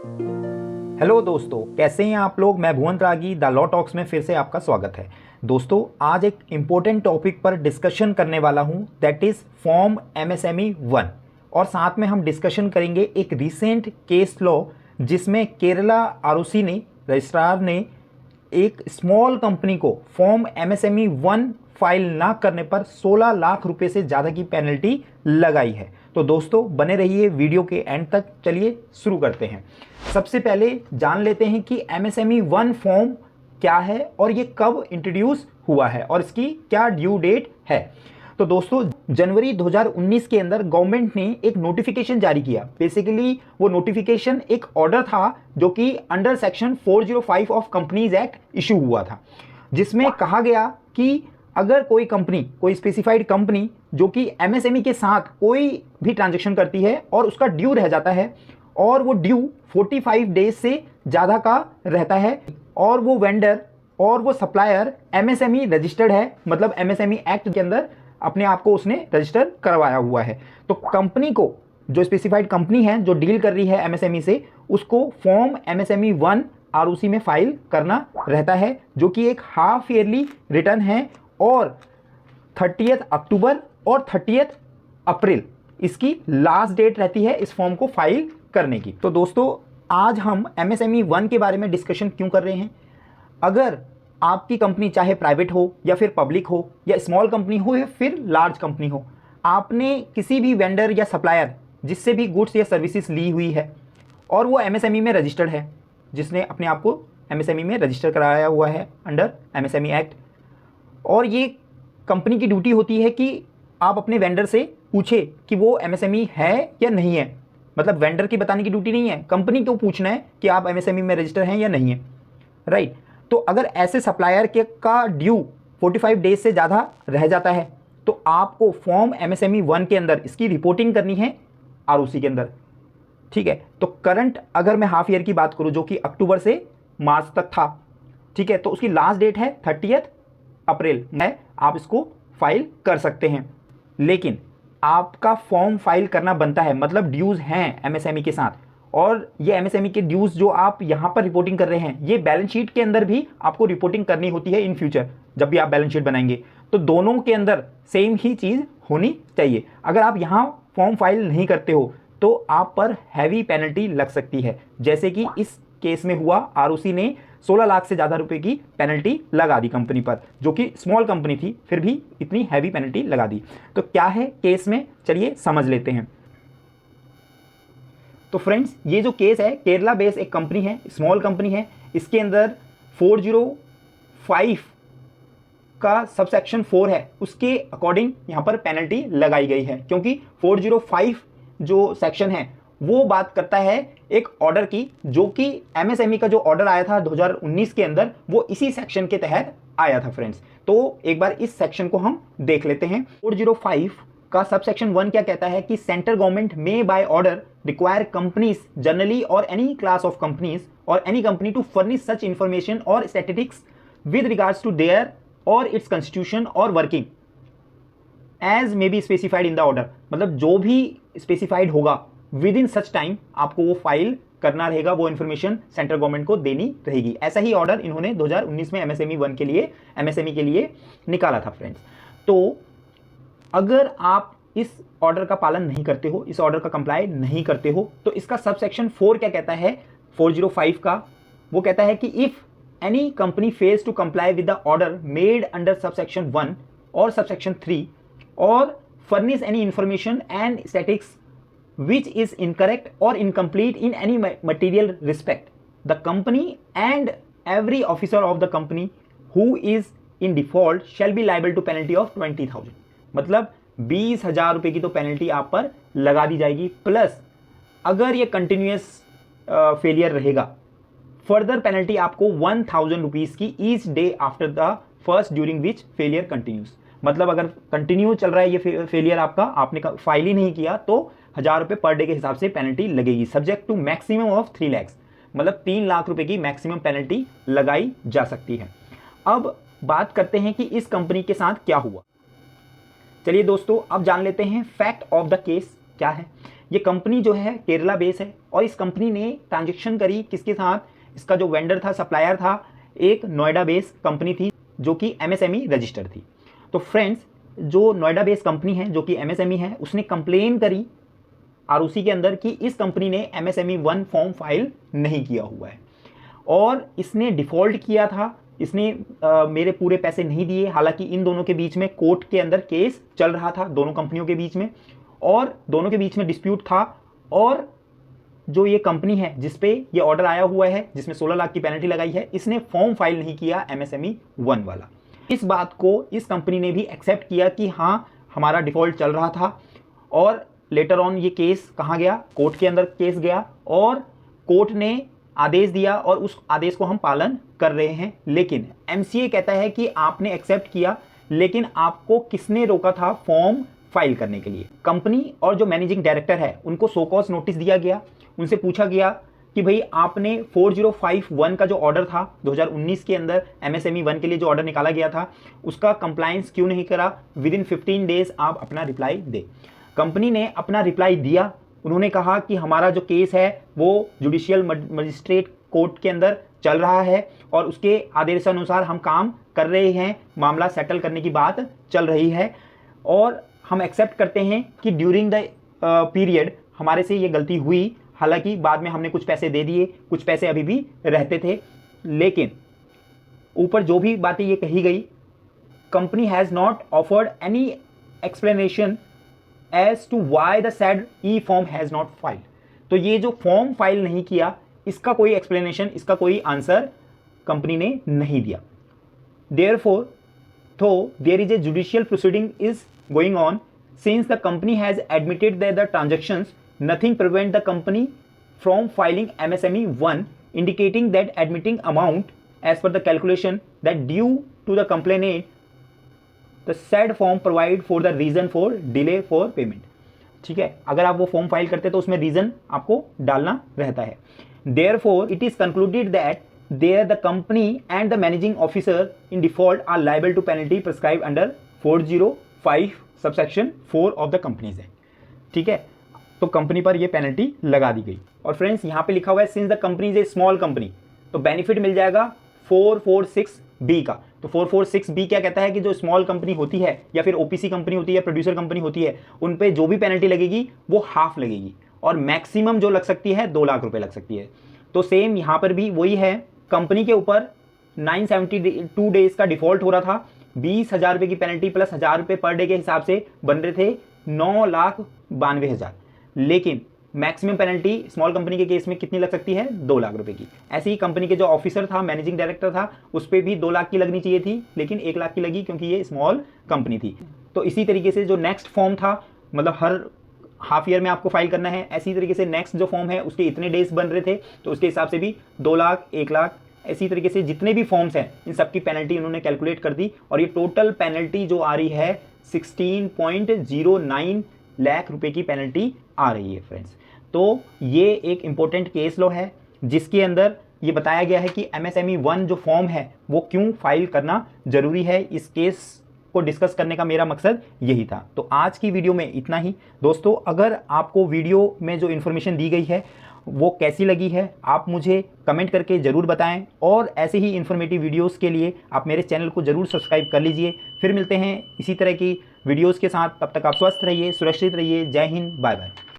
Hello दोस्तों, कैसे हैं आप लोग। मैं भुवन रागी द लॉ टॉक्स में फिर से आपका स्वागत है। दोस्तों, आज एक इम्पोर्टेंट टॉपिक पर डिस्कशन करने वाला हूं, दैट इज़ फॉर्म एमएसएमई 1। और साथ में हम डिस्कशन करेंगे एक रिसेंट केस लॉ जिसमें केरला आरओसी ने, रजिस्ट्रार ने, एक स्मॉल कंपनी को फॉर्म एमएसएमई 1 फाइल ना करने पर 16 लाख रुपए से ज़्यादा की पेनल्टी लगाई है। तो दोस्तों, बने रहिए वीडियो के एंड तक। चलिए शुरू करते हैं। सबसे पहले जान लेते हैं कि एमएसएमई 1 फॉर्म क्या है और ये कब इंट्रोड्यूस हुआ है और इसकी क्या ड्यू डेट है। तो दोस्तों, जनवरी 2019 के अंदर गवर्नमेंट ने एक नोटिफिकेशन जारी किया। बेसिकली वो नोटिफिकेशन एक ऑर्डर था जो कि under section 405 of companies act issue हुआ था, जिसमें कहा गया कि अगर कोई कंपनी, कोई स्पेसिफाइड कंपनी जो कि एमएसएमई के साथ कोई भी ट्रांजैक्शन करती है और उसका ड्यू रह जाता है और वो ड्यू 45 डेज से ज़्यादा का रहता है और वो वेंडर और वो सप्लायर एमएसएमई रजिस्टर्ड है, मतलब एमएसएमई एक्ट के अंदर अपने आप को उसने रजिस्टर करवाया हुआ है, तो कंपनी को, जो स्पेसिफाइड कंपनी है जो डील कर रही है एमएसएमई से, उसको फॉर्म एमएसएमई 1 आरओसी में फाइल करना रहता है, जो कि एक हाफ ईयरली रिटर्न है और 30 अक्टूबर और 30 अप्रैल इसकी लास्ट डेट रहती है इस फॉर्म को फाइल करने की। तो दोस्तों, आज हम एमएसएमई 1 के बारे में डिस्कशन क्यों कर रहे हैं। अगर आपकी कंपनी चाहे प्राइवेट हो या फिर पब्लिक हो या स्मॉल कंपनी हो या फिर लार्ज कंपनी हो, आपने किसी भी वेंडर या सप्लायर जिससे भी गुड्स या सर्विसेज ली हुई है और वो एमएसएमई में रजिस्टर्ड है, जिसने अपने आप को एमएसएमई में रजिस्टर कराया हुआ है अंडर एमएसएमई एक्ट, और ये कंपनी की ड्यूटी होती है कि आप अपने वेंडर से पूछे कि वो एमएसएमई है या नहीं है। मतलब वेंडर की बताने की ड्यूटी नहीं है, कंपनी को पूछना है कि आप एमएसएमई में रजिस्टर हैं या नहीं है, राइट। तो अगर ऐसे सप्लायर के का ड्यू 45 डेज से ज़्यादा रह जाता है तो आपको फॉर्म एमएसएमई 1 के अंदर इसकी रिपोर्टिंग करनी है आरओसी के अंदर, ठीक है। तो करंट अगर मैं हाफ ईयर की बात करूँ जो कि अक्टूबर से मार्च तक था, ठीक है, तो उसकी लास्ट डेट है 30 अप्रैल में आप इसको फाइल कर सकते हैं। लेकिन आपका फॉर्म फाइल करना बनता है, मतलब ड्यूज़ हैं एमएसएमई के साथ, और ये एमएसएमई के ड्यूज़ जो आप यहाँ पर रिपोर्टिंग कर रहे हैं ये बैलेंस शीट के अंदर भी आपको रिपोर्टिंग करनी होती है इन फ्यूचर, जब भी आप बैलेंस शीट बनाएंगे। तो दोनों के अंदर सेम ही चीज़ होनी चाहिए। अगर आप यहाँ फॉर्म फाइल नहीं करते हो तो आप पर हैवी पेनल्टी लग सकती है, जैसे कि इस केस में हुआ। आरओसी ने 16 लाख से ज़्यादा रुपए की पेनल्टी लगा दी कंपनी पर, जो कि स्मॉल कंपनी थी, फिर भी इतनी हैवी पेनल्टी लगा दी। तो क्या है केस में, चलिए समझ लेते हैं। तो फ्रेंड्स, ये जो केस है, केरला बेस्ड एक कंपनी है, स्मॉल कंपनी है। इसके अंदर 405 का सबसेक्शन 4 है, उसके अकॉर्डिंग यहाँ पर पेनल्टी लगाई गई है, क्योंकि 405 जो सेक्शन है वो बात करता है एक ऑर्डर की, जो कि एमएसएमई का जो ऑर्डर आया था 2019 के अंदर, वो इसी सेक्शन के तहत आया था फ्रेंड्स। तो एक बार इस सेक्शन को हम देख लेते हैं। 405 का सबसेक्शन 1 क्या कहता है कि central government may by order require companies generally or any class of companies or any company to furnish such information or statistics with regards to their or its constitution और working as may be specified in the order. मतलब जो भी specified होगा with in such time आपको वो file करना रहेगा, वो इन्फॉर्मेशन सेंट्रल गवर्नमेंट को देनी रहेगी। ऐसा ही ऑर्डर इन्होंने 2019 में एमएसएमई 1 के लिए, एमएसएमई के लिए निकाला था फ्रेंड्स। तो अगर आप इस ऑर्डर का पालन नहीं करते हो, इस ऑर्डर का कंप्लाई नहीं करते हो, तो इसका सबसेक्शन 4 क्या कहता है 405 का, वो कहता है कि if any company fails to comply with the order made under subsection 1 और सबसेक्शन 3 और furnish any information and statistics which is incorrect or incomplete in any material respect, the company and every officer of the company who is in default shall be liable to penalty of 20,000। मतलब 20,000 रुपए की तो penalty आप पर लगा दी जाएगी, plus अगर ये कंटिन्यूस फेलियर रहेगा, फर्दर पेनल्टी आपको 1,000 रुपीज़ की each day after the first during which failure continuous. मतलब अगर कंटिन्यू चल रहा है ये फेलियर आपका, आपने फाइल ही नहीं किया, तो 1,000 रुपये पर डे के हिसाब से पेनल्टी लगेगी, subject to maximum of 3 lakh. मतलब 3 लाख रुपए की मैक्सिमम पेनल्टी लगाई जा सकती है। अब बात करते हैं कि इस कंपनी के साथ क्या हुआ। चलिए दोस्तों, अब जान लेते हैं फैक्ट ऑफ द केस क्या है। ये कंपनी जो है केरला बेस है और इस कंपनी ने ट्रांजेक्शन करी किसके साथ, इसका जो वेंडर था, सप्लायर था, एक नोएडा बेस कंपनी थी जो कि एमएसएमई रजिस्टर्ड थी। तो फ्रेंड्स, जो नोएडा बेस कंपनी है जो कि एमएसएमई है, उसने कंप्लेन करी आरओसी के अंदर कि इस कंपनी ने एमएसएमई 1 फॉर्म फाइल नहीं किया हुआ है और इसने डिफ़ॉल्ट किया था, इसने मेरे पूरे पैसे नहीं दिए। हालांकि इन दोनों के बीच में कोर्ट के अंदर केस चल रहा था, दोनों कंपनियों के बीच में, और दोनों के बीच में डिस्प्यूट था। और जो ये कंपनी है जिस पे ये ऑर्डर आया हुआ है, जिसमें 16 लाख की पेनल्टी लगाई है, इसने फॉर्म फाइल नहीं किया एमएसएमई 1 वाला। इस बात को इस कंपनी ने भी एक्सेप्ट किया कि हाँ, हमारा डिफ़ॉल्ट चल रहा था। और लेटर ऑन ये केस कहाँ गया, कोर्ट के अंदर केस गया और कोर्ट ने आदेश दिया और उस आदेश को हम पालन कर रहे हैं। लेकिन एमसीए कहता है कि आपने एक्सेप्ट किया, लेकिन आपको किसने रोका था फॉर्म फाइल करने के लिए? कंपनी और जो मैनेजिंग डायरेक्टर है उनको सो कॉज नोटिस दिया गया। उनसे पूछा गया कि भाई आपने 4051 का जो ऑर्डर था 2019 के अंदर एमएसएमई 1 के लिए जो ऑर्डर निकाला गया था, उसका कंप्लायंस क्यों नहीं करा? विद इन 15 डेज आप अपना रिप्लाई दे। कंपनी ने अपना रिप्लाई दिया। उन्होंने कहा कि हमारा जो केस है वो जुडिशियल मजिस्ट्रेट कोर्ट के अंदर चल रहा है और उसके आदेशानुसार हम काम कर रहे हैं, मामला सेटल करने की बात चल रही है और हम एक्सेप्ट करते हैं कि ड्यूरिंग द पीरियड हमारे से ये गलती हुई। हालांकि बाद में हमने कुछ पैसे दे दिए, कुछ पैसे अभी भी रहते थे। लेकिन ऊपर जो भी बातें ये कही गई, company has not offered any explanation as to why the said e form has not filed. तो ये जो फॉर्म फाइल नहीं किया, इसका कोई एक्सप्लेनेशन, इसका कोई आंसर कंपनी ने नहीं दिया। Therefore, though there is a judicial proceeding is going on, since the company has admitted that the transactions, nothing prevent the company from filing MSME 1, indicating that admitting amount as per the calculation that due to the complainant, the said form provide for the reason for delay for payment। ठीक है, अगर आप वो form file करते तो उसमें reason आपको डालना रहता है। Therefore, it is concluded that there the company and the managing officer in default are liable to penalty prescribed under 405 subsection 4 of the Companies Act। ठीक है, तो कंपनी पर ये पेनल्टी लगा दी गई। और फ्रेंड्स, यहाँ पे लिखा हुआ है since the company is a small company, तो बेनिफिट मिल जाएगा 446B का। तो 446B क्या कहता है कि जो स्मॉल कंपनी होती है या फिर ओपीसी कंपनी होती है, प्रोड्यूसर कंपनी होती है, उन पे जो भी पेनल्टी लगेगी वो हाफ लगेगी और मैक्सिमम जो लग सकती है 2 लाख रुपए लग सकती है। तो सेम यहाँ पर भी वही है, कंपनी के ऊपर 972 डेज का डिफॉल्ट हो रहा था, 20,000 रुपये की पेनल्टी प्लस 1,000 रुपये पर डे के हिसाब से बन रहे थे 9,92,000। लेकिन मैक्सिमम पेनल्टी स्मॉल कंपनी के केस में कितनी लग सकती है? 2 लाख रुपए की। ऐसे ही कंपनी के जो ऑफिसर था, मैनेजिंग डायरेक्टर था, उस पर भी 2 लाख की लगनी चाहिए थी, लेकिन 1 लाख की लगी क्योंकि ये स्मॉल कंपनी थी। तो इसी तरीके से जो नेक्स्ट फॉर्म था, मतलब हर हाफ ईयर में आपको फाइल करना है, ऐसी तरीके से नेक्स्ट जो फॉर्म है उसके इतने डेज बन रहे थे, तो उसके हिसाब से भी 2 लाख, 1 लाख, ऐसी तरीके से जितने भी फॉर्म्स हैं इन सब की पेनल्टी उन्होंने कैलकुलेट कर दी और ये टोटल पेनल्टी जो आ रही है 16.09 लाख रुपए की पेनल्टी आ रही है फ्रेंड्स। तो ये एक इम्पोर्टेंट केस लॉ है जिसके अंदर ये बताया गया है कि MSME 1 जो फॉर्म है वो क्यों फाइल करना जरूरी है। इस केस को डिस्कस करने का मेरा मकसद यही था। तो आज की वीडियो में इतना ही दोस्तों। अगर आपको वीडियो में जो इन्फॉर्मेशन दी गई है वो कैसी लगी है, आप मुझे कमेंट करके ज़रूर बताएं और ऐसे ही इन्फॉर्मेटिव वीडियोस के लिए आप मेरे चैनल को ज़रूर सब्सक्राइब कर लीजिए। फिर मिलते हैं इसी तरह की वीडियोस के साथ, तब तक आप स्वस्थ रहिए, सुरक्षित रहिए। जय हिंद, बाय बाय।